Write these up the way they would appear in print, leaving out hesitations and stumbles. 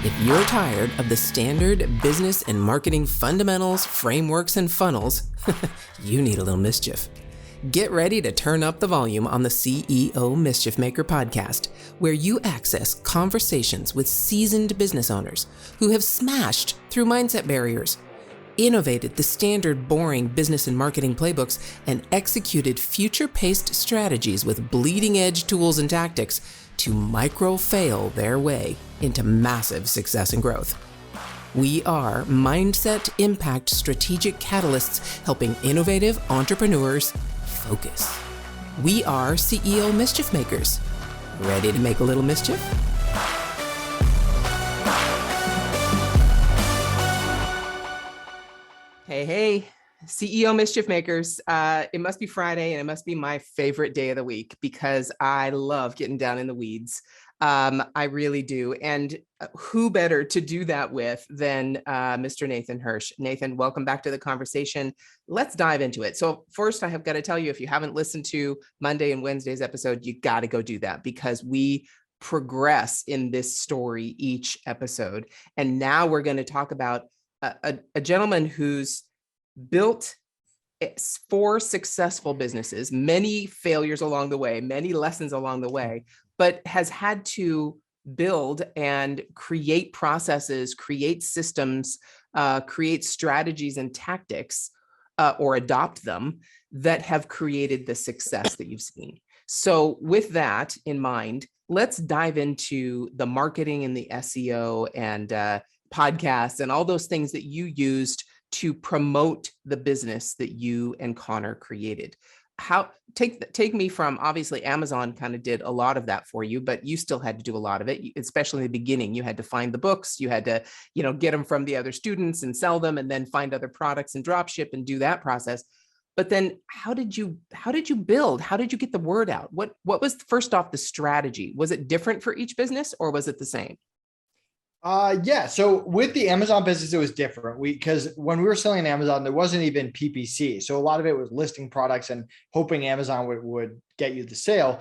If you're tired of the standard business and marketing fundamentals, frameworks, and funnels, you need a little mischief. Get ready to turn up the volume on the CEO Mischief Maker podcast, where you access conversations with seasoned business owners who have smashed through mindset barriers, innovated the standard boring business and marketing playbooks, and executed future-paced strategies with bleeding-edge tools and tactics to micro-fail their way into massive success and growth. We are Mindset Impact Strategic Catalysts helping innovative entrepreneurs focus. We are CEO Mischief Makers. Ready to make a little mischief? Hey, CEO Mischief Makers. It must be Friday and it must be my favorite day of the week because I love getting down in the weeds. I really do. And who better to do that with than Mr. Nathan Hirsch. Nathan, welcome back to the conversation. Let's dive into it. So first, I have got to tell you, if you haven't listened to Monday and Wednesday's episode, you got to go do that because we progress in this story each episode. And now we're going to talk about a gentleman who's built 4 successful businesses, many failures along the way, many lessons along the way, but has had to build and create processes, create systems, create strategies and tactics, or adopt them that have created the success that you've seen. So with that in mind, let's dive into the marketing and the SEO and podcasts and all those things that you used to promote the business that you and Connor created. Take me from, obviously Amazon kind of did a lot of that for you, but you still had to do a lot of it, especially in the beginning. You had to find the books, you had to, get them from the other students and sell them and then find other products and drop ship and do that process. But then how did you build? How did you get the word out? What was first off the strategy? Was it different for each business or was it the same? Yeah. So with the Amazon business, it was different. Because when we were selling on Amazon, there wasn't even PPC. So a lot of it was listing products and hoping Amazon would get you the sale.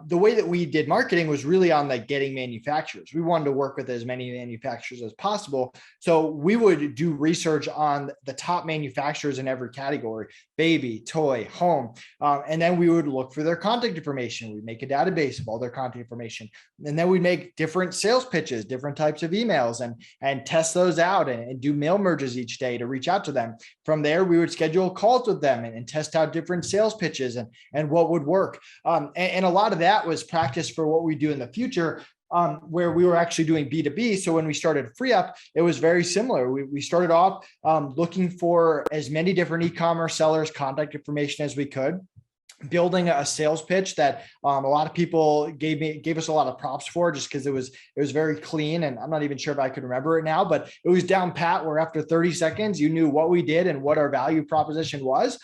The way that we did marketing was really on getting manufacturers. We wanted to work with as many manufacturers as possible. So we would do research on the top manufacturers in every category: baby, toy, home. And then we would look for their contact information. We'd make a database of all their contact information. And then we'd make different sales pitches, different types of emails, and test those out and do mail merges each day to reach out to them. From there, we would schedule calls with them and test out different sales pitches and what would work. And a lot of that was practice for what we do in the future, where we were actually doing B2B. So when we started FreeUp, it was very similar. We started off looking for as many different e-commerce sellers' contact information as we could, building a sales pitch that a lot of people gave us a lot of props for, just because it was very clean. And I'm not even sure if I could remember it now, but it was down pat, where after 30 seconds, you knew what we did and what our value proposition was.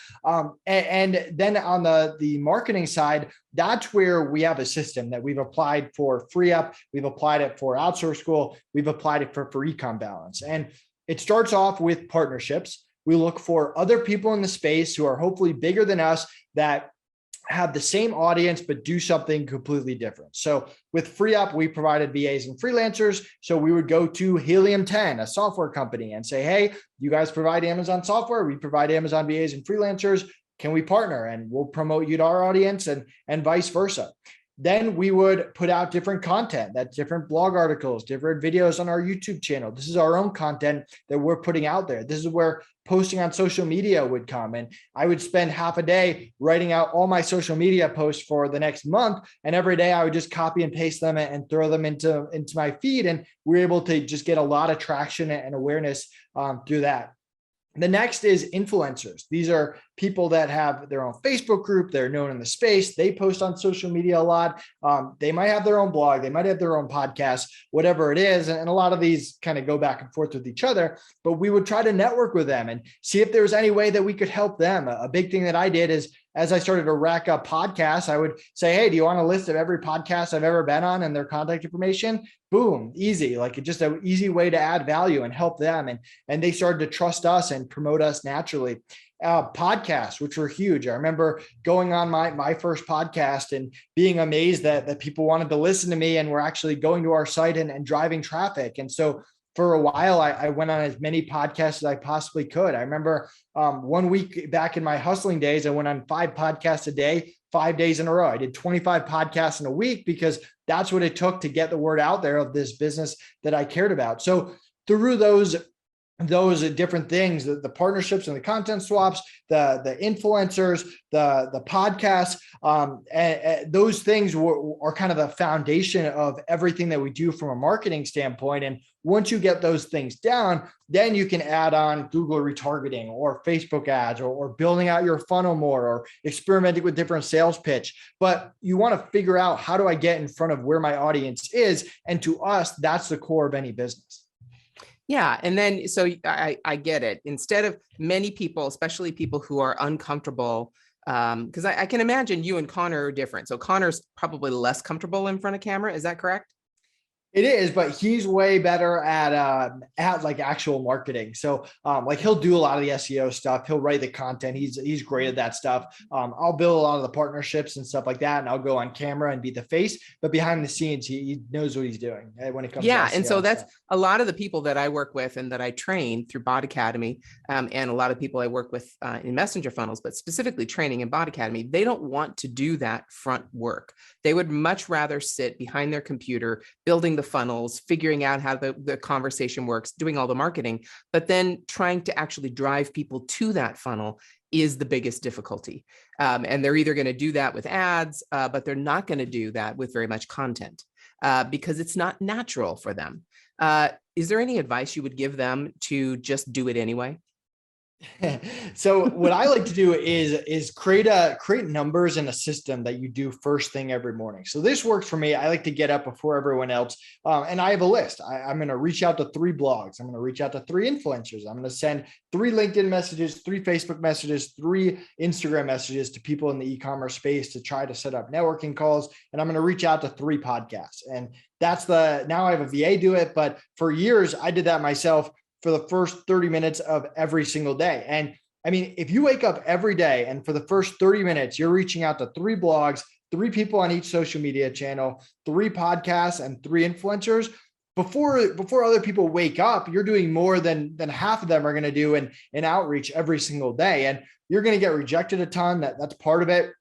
And then on the marketing side, that's where we have a system that we've applied for FreeUp. We've applied it for Outsource School. We've applied it for Ecom Balance. And it starts off with partnerships. We look for other people in the space who are hopefully bigger than us, that have the same audience, but do something completely different. So with FreeUp, we provided VAs and freelancers. So we would go to Helium 10, a software company, and say, hey, you guys provide Amazon software. We provide Amazon VAs and freelancers. Can we partner? And we'll promote you to our audience and vice versa. Then we would put out different content, that's different blog articles, different videos on our YouTube channel. This is our own content that we're putting out there. This is where posting on social media would come. And I would spend half a day writing out all my social media posts for the next month. And every day I would just copy and paste them and throw them into my feed. And we were able to just get a lot of traction and awareness through that. The next is influencers. These are people that have their own Facebook group. They're known in the space. They post on social media a lot. They might have their own blog. They might have their own podcast, whatever it is. And a lot of these kind of go back and forth with each other, but we would try to network with them and see if there was any way that we could help them. A big thing that I did is as I started to rack up podcasts, I would say, hey, do you want a list of every podcast I've ever been on and their contact information? Boom, easy, like just an easy way to add value and help them. And they started to trust us and promote us naturally. Podcasts, which were huge. I remember going on my first podcast and being amazed that people wanted to listen to me and were actually going to our site and driving traffic. And so for a while, I went on as many podcasts as I possibly could. I remember 1 week back in my hustling days, I went on 5 podcasts a day, 5 days in a row. I did 25 podcasts in a week because that's what it took to get the word out there of this business that I cared about. So through those different things, the partnerships and the content swaps, the influencers, the podcasts, and those things are kind of the foundation of everything that we do from a marketing standpoint. And once you get those things down, then you can add on Google retargeting or Facebook ads or building out your funnel more or experimenting with different sales pitch. But you want to figure out, how do I get in front of where my audience is? And to us, that's the core of any business. Yeah. And then, so I get it. Instead of many people, especially people who are uncomfortable, because I can imagine you and Connor are different. So Connor's probably less comfortable in front of camera. Is that correct? It is, but he's way better at like actual marketing. So like he'll do a lot of the SEO stuff. He'll write the content. He's great at that stuff. I'll build a lot of the partnerships and stuff like that, and I'll go on camera and be the face. But behind the scenes, he knows what he's doing when it comes. Yeah, to SEO and so that's stuff. a lot of the people that I work with and that I train through Bot Academy, and a lot of people I work with in messenger funnels, but specifically training in Bot Academy. They don't want to do that front work. They would much rather sit behind their computer, building the funnels, figuring out how the conversation works, doing all the marketing, but then trying to actually drive people to that funnel is the biggest difficulty. And they're either going to do that with ads, but they're not going to do that with very much content because it's not natural for them. Is there any advice you would give them to just do it anyway? So what I like to do is create numbers in a system that you do first thing every morning. So this works for me. I like to get up before everyone else. And I have a list. I'm going to reach out to 3 blogs. I'm going to reach out to 3 influencers. I'm going to send 3 LinkedIn messages, 3 Facebook messages, 3 Instagram messages to people in the e-commerce space to try to set up networking calls. And I'm going to reach out to 3 podcasts. And now I have a VA do it. But for years, I did that myself for the first 30 minutes of every single day. And I mean, if you wake up every day and for the first 30 minutes, you're reaching out to 3 blogs, 3 people on each social media channel, 3 podcasts, and 3 influencers, before other people wake up, you're doing more than half of them are going to do in outreach every single day. And you're going to get rejected a ton. That's part of it.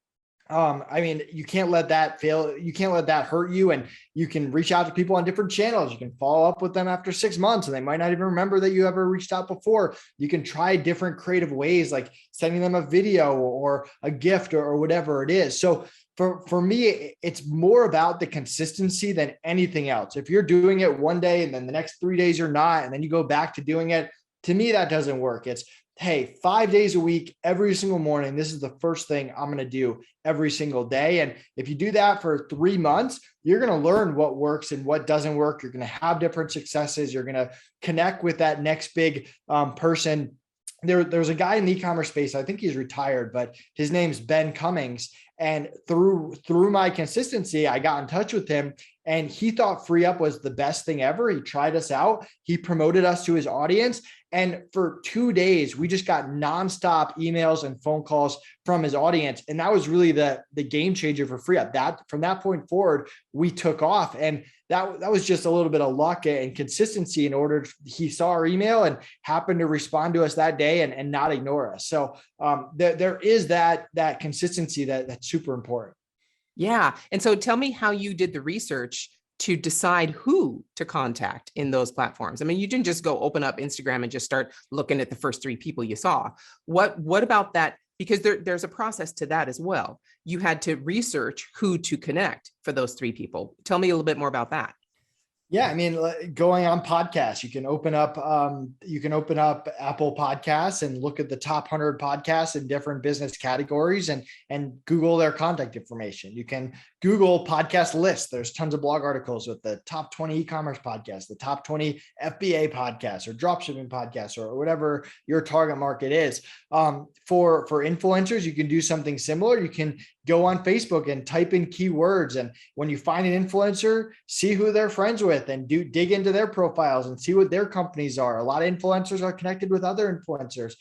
I mean, you can't let that fail. You can't let that hurt you. And you can reach out to people on different channels. You can follow up with them after 6 months and they might not even remember that you ever reached out before. You can try different creative ways, like sending them a video or a gift or whatever it is. So for me, it's more about the consistency than anything else. If you're doing it one day and then the next 3 days you're not, and then you go back to doing it, to me, that doesn't work. It's, hey, 5 days a week, every single morning, this is the first thing I'm going to do every single day. And if you do that for 3 months, you're going to learn what works and what doesn't work. You're going to have different successes. You're going to connect with that next big person. There's a guy in the e-commerce space, I think he's retired, but his name's Ben Cummings. And through my consistency, I got in touch with him and he thought Free Up was the best thing ever. He tried us out. He promoted us to his audience. And for 2 days, we just got nonstop emails and phone calls from his audience. And that was really the game changer for Free Up. From that point forward, we took off. And that was just a little bit of luck and consistency he saw our email and happened to respond to us that day and not ignore us. So there is that consistency that's super important. Yeah. And so tell me how you did the research to decide who to contact in those platforms. I mean, you didn't just go open up Instagram and just start looking at the first 3 people you saw. What about that? Because there's a process to that as well. You had to research who to connect for those 3 people. Tell me a little bit more about that. Yeah, I mean, going on podcasts, you can open up Apple Podcasts and look at the top 100 podcasts in different business categories, and Google their contact information. You can Google podcast lists. There's tons of blog articles with the top 20 e-commerce podcasts, the top 20 FBA podcasts, or dropshipping podcasts, or whatever your target market is. For influencers, you can do something similar. You can go on Facebook and type in keywords, and when you find an influencer, see who they're friends with and dig into their profiles and see what their companies are. A lot of influencers are connected with other influencers.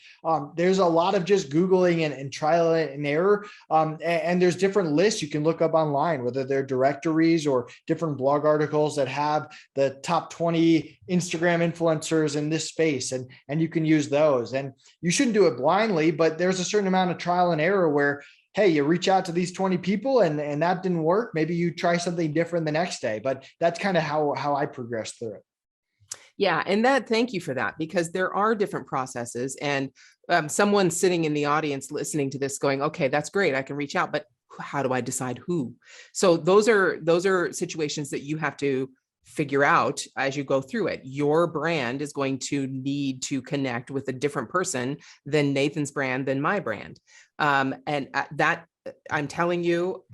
There's a lot of just Googling and trial and error. And there's different lists you can look up online, whether they're directories or different blog articles that have the top 20 Instagram influencers in this space. And you can use those. And you shouldn't do it blindly, but there's a certain amount of trial and error where, hey, you reach out to these 20 people and that didn't work. Maybe you try something different the next day, but that's kind of how I progressed through it. Yeah. And thank you for that, because there are different processes, and someone sitting in the audience listening to this going, okay, that's great, I can reach out, but how do I decide who? So those are situations that you have to figure out as you go through it. Your brand is going to need to connect with a different person than Nathan's brand, than my brand. And that, I'm telling you,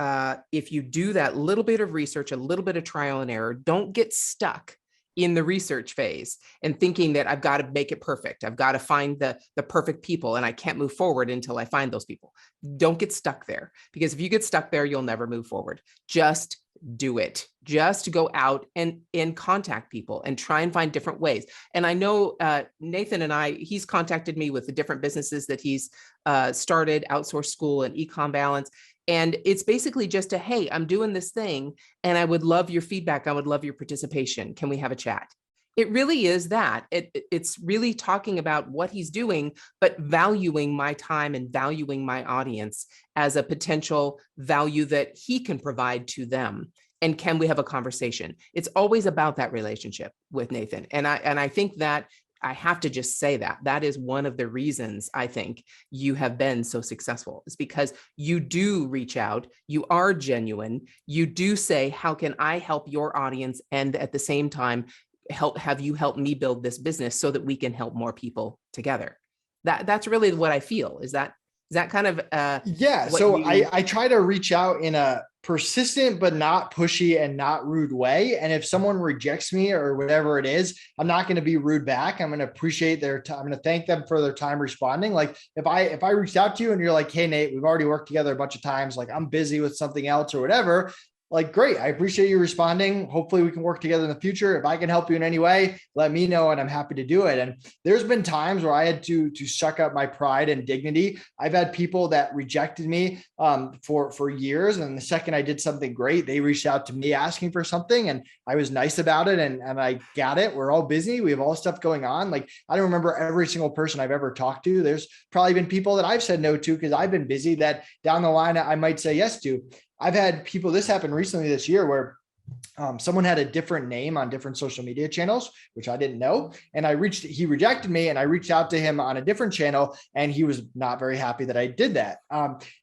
if you do that little bit of research, a little bit of trial and error, don't get stuck in the research phase and thinking that I've got to make it perfect. I've got to find the perfect people and I can't move forward until I find those people. Don't get stuck there, because if you get stuck there, you'll never move forward. Just do it. Just go out and contact people and try and find different ways. And I know Nathan and he's contacted me with the different businesses that he's started, Outsource School and Ecom Balance. And it's basically just hey, I'm doing this thing and I would love your feedback. I would love your participation. Can we have a chat? It really is that. It's really talking about what he's doing, but valuing my time and valuing my audience as a potential value that he can provide to them. And can we have a conversation? It's always about that relationship with Nathan. And I think that I have to just say that is one of the reasons I think you have been so successful, is because you do reach out, you are genuine, you do say, how can I help your audience? And at the same time, have you help me build this business so that we can help more people together? That's really what I feel. Is that kind of yeah. So I try to reach out in a persistent but not pushy and not rude way. And if someone rejects me or whatever it is, I'm not going to be rude back. I'm going to appreciate their time. I'm going to thank them for their time responding. Like if I reached out to you and you're like, hey, Nate, we've already worked together a bunch of times, like I'm busy with something else or whatever, like, great. I appreciate you responding. Hopefully we can work together in the future. If I can help you in any way, let me know and I'm happy to do it. And there's been times where I had to suck up my pride and dignity. I've had people that rejected me for years. And the second I did something great, they reached out to me asking for something and I was nice about it. And I got it. We're all busy. We have all stuff going on. Like, I don't remember every single person I've ever talked to. There's probably been people that I've said no to because I've been busy that down the line I might say yes to. I've had people, this happened recently this year where someone had a different name on different social media channels, which I didn't know. And he rejected me and I reached out to him on a different channel and he was not very happy that I did that.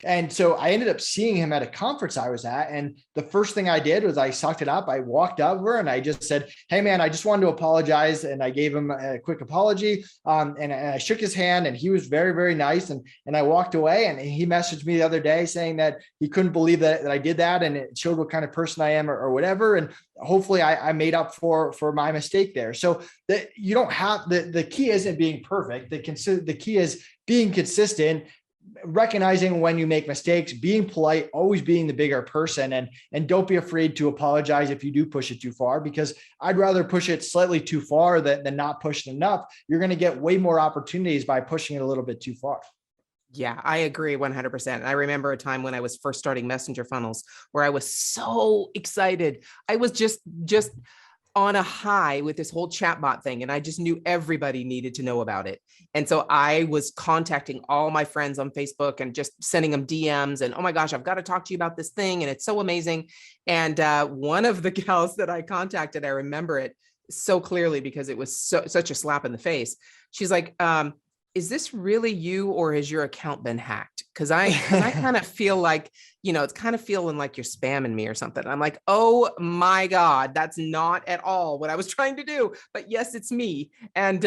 And so I ended up seeing him at a conference I was at. And the first thing I did was I sucked it up. I walked over and I just said, hey man, I just wanted to apologize. And I gave him a quick apology. And I shook his hand and he was very, very nice. And I walked away and he messaged me the other day saying that he couldn't believe that I did that. And it showed what kind of person I am or whatever. And hopefully I made up for my mistake there. So that you don't have the key isn't being perfect. The key is being consistent, recognizing when you make mistakes, being polite, always being the bigger person, and don't be afraid to apologize if you do push it too far, because I'd rather push it slightly too far than not push it enough. You're going to get way more opportunities by pushing it a little bit too far. Yeah, I agree 100%. I remember a time when I was first starting messenger funnels where I was so excited. I was just on a high with this whole chatbot thing. And I just knew everybody needed to know about it. And so I was contacting all my friends on Facebook and just sending them DMs and, oh my gosh, I've got to talk to you about this thing. And it's so amazing. And one of the gals that I contacted, I remember it so clearly because it was such a slap in the face. She's like, is this really you or has your account been hacked? Because I kind of feel like it's kind of feeling like you're spamming me or something. I'm like, oh my God, that's not at all what I was trying to do. But yes, it's me. And,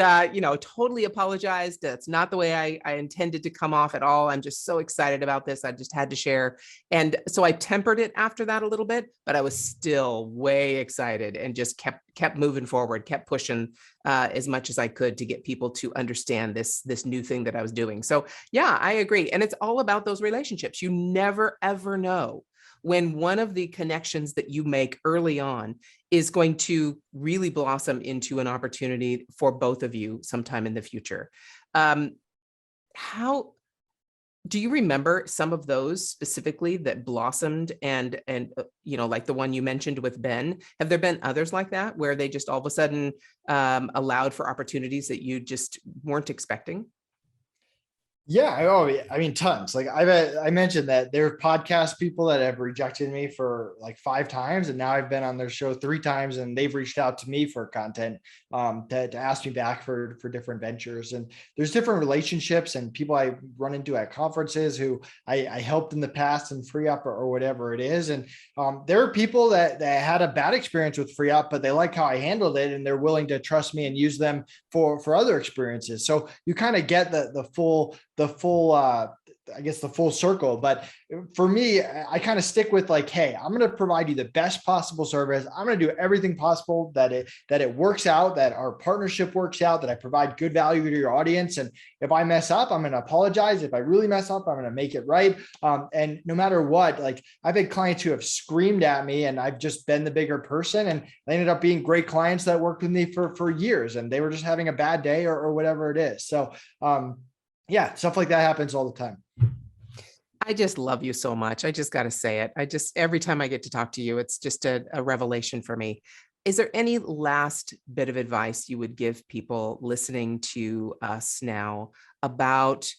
totally apologized. That's not the way I intended to come off at all. I'm just so excited about this. I just had to share. And so I tempered it after that a little bit, but I was still way excited and just kept moving forward, kept pushing as much as I could to get people to understand this new thing that I was doing. So yeah, I agree. And it's all about those relationships. You never, ever know when one of the connections that you make early on is going to really blossom into an opportunity for both of you sometime in the future. How do you remember some of those specifically that blossomed and like the one you mentioned with Ben? Have there been others like that where they just all of a sudden allowed for opportunities that you just weren't expecting? Yeah, I mean, tons. Like I mentioned that there are podcast people that have rejected me for like 5 times, and now I've been on their show 3 times, and they've reached out to me for content to ask me back for different ventures. And there's different relationships and people I run into at conferences who I helped in the past and free up or whatever it is. And there are people that had a bad experience with free up, but they like how I handled it, and they're willing to trust me and use them for other experiences. So you kind of get the full I guess the full circle. But for me, I kind of stick with like, hey, I'm going to provide you the best possible service. I'm going to do everything possible that it works out, that our partnership works out, that I provide good value to your audience. And if I mess up, I'm going to apologize. If I really mess up, I'm going to make it right. And no matter what, like I've had clients who have screamed at me and I've just been the bigger person, and they ended up being great clients that worked with me for years, and they were just having a bad day or whatever it is. So, yeah, stuff like that happens all the time. I just love you so much. I just got to say it. Every time I get to talk to you, it's just a revelation for me. Is there any last bit of advice you would give people listening to us now about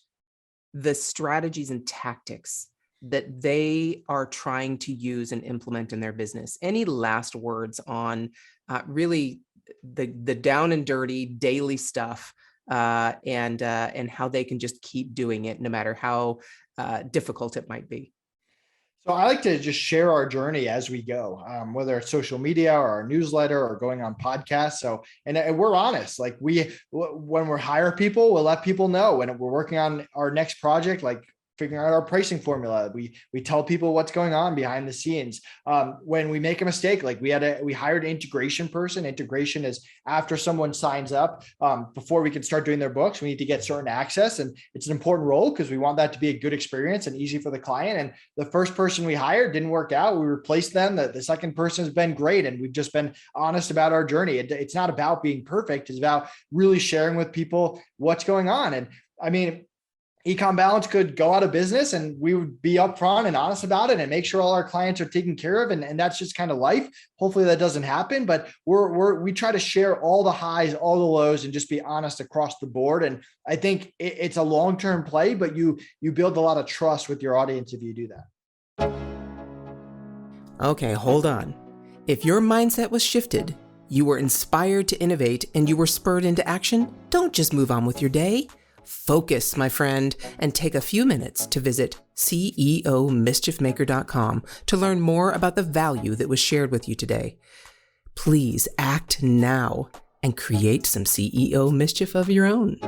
the strategies and tactics that they are trying to use and implement in their business? Any last words on really the down and dirty daily stuff and how they can just keep doing it no matter how difficult it might be? So I like to just share our journey as we go, whether it's social media or our newsletter or going on podcasts. So, and we're honest, like when we hire people, we'll let people know when we're working on our next project, like figuring out our pricing formula. We tell people what's going on behind the scenes. When we make a mistake, like we hired an integration person. Integration is after someone signs up, before we can start doing their books, we need to get certain access. And it's an important role because we want that to be a good experience and easy for the client. And the first person we hired didn't work out. We replaced them. The second person has been great. And we've just been honest about our journey. It's not about being perfect. It's about really sharing with people what's going on. And I mean, Ecom Balance could go out of business, and we would be upfront and honest about it and make sure all our clients are taken care of. And that's just kind of life. Hopefully that doesn't happen, but we try to share all the highs, all the lows, and just be honest across the board. And I think it's a long-term play, but you build a lot of trust with your audience if you do that. Okay, hold on. If your mindset was shifted, you were inspired to innovate, and you were spurred into action, don't just move on with your day. Focus, my friend, and take a few minutes to visit CEOmischiefmaker.com to learn more about the value that was shared with you today. Please act now and create some CEO mischief of your own.